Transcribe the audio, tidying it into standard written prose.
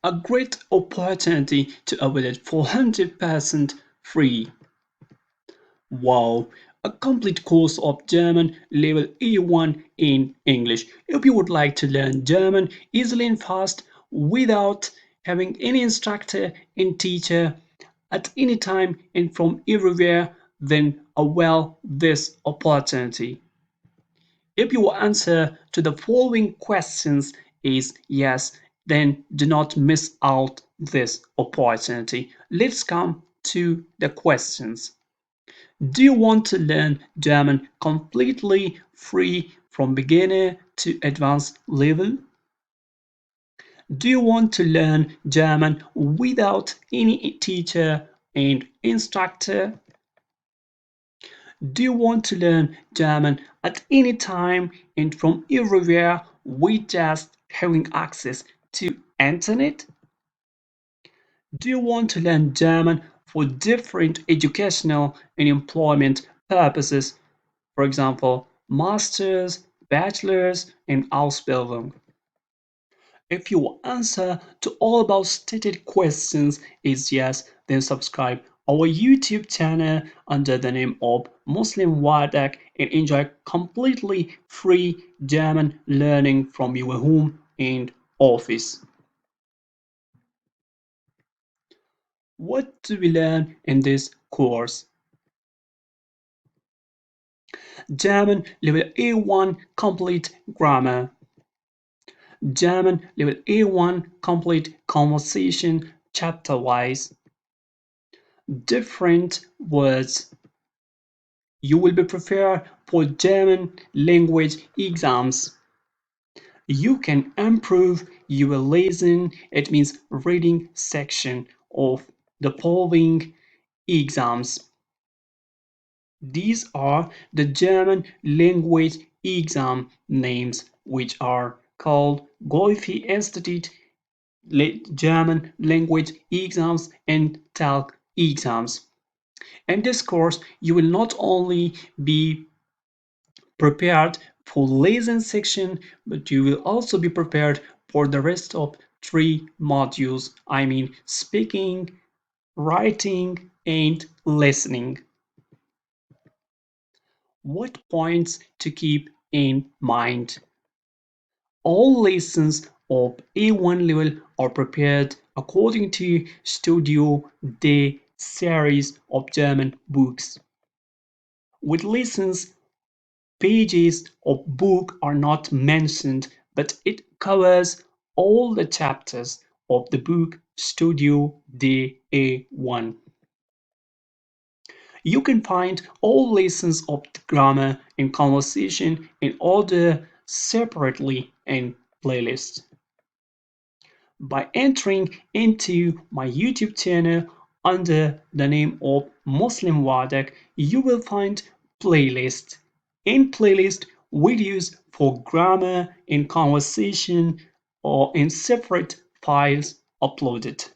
a great opportunity to avoid it 400% free. Wow, a complete course of German level A1 in English. If you would like to learn German easily and fast without having any instructor and teacher at any time and from everywhere, then avail this opportunity. If your answer to the following questions is yes, then do not miss out this opportunity. Let's come to the questions. Do you want to learn German completely free from beginner to advanced level? Do you want to learn German without any teacher and instructor? Do you want to learn German at any time and from everywhere with just having access to internet? Do you want to learn German for different educational and employment purposes? For example, masters, bachelors, and Ausbildung. If your answer to all above stated questions is yes, then subscribe our YouTube channel under the name of Muslim Wadak and enjoy completely free German learning from your home and office. What do we learn in this course? German level A1 complete grammar. German level A1 complete conversation chapter-wise. Different words. You will be prepared for German language exams. You can improve your listening, it means reading section of the following exams. These are the German language exam names, which are called Goethe Institute German language exams and TALC exams. In this course, you will not only be prepared for lesson section, but you will also be prepared for the rest of three modules. I mean speaking, writing, and listening. What points to keep in mind? All lessons of A1 level are prepared according to Studio D series of German books. With lessons, pages of book are not mentioned, but it covers all the chapters of the book Studio D A1. You can find all lessons of grammar and conversation in order separately in playlist. By entering into my YouTube channel under the name of Muslim Wadak, you will find playlist. In playlist, videos for grammar and conversation or in separate files uploaded.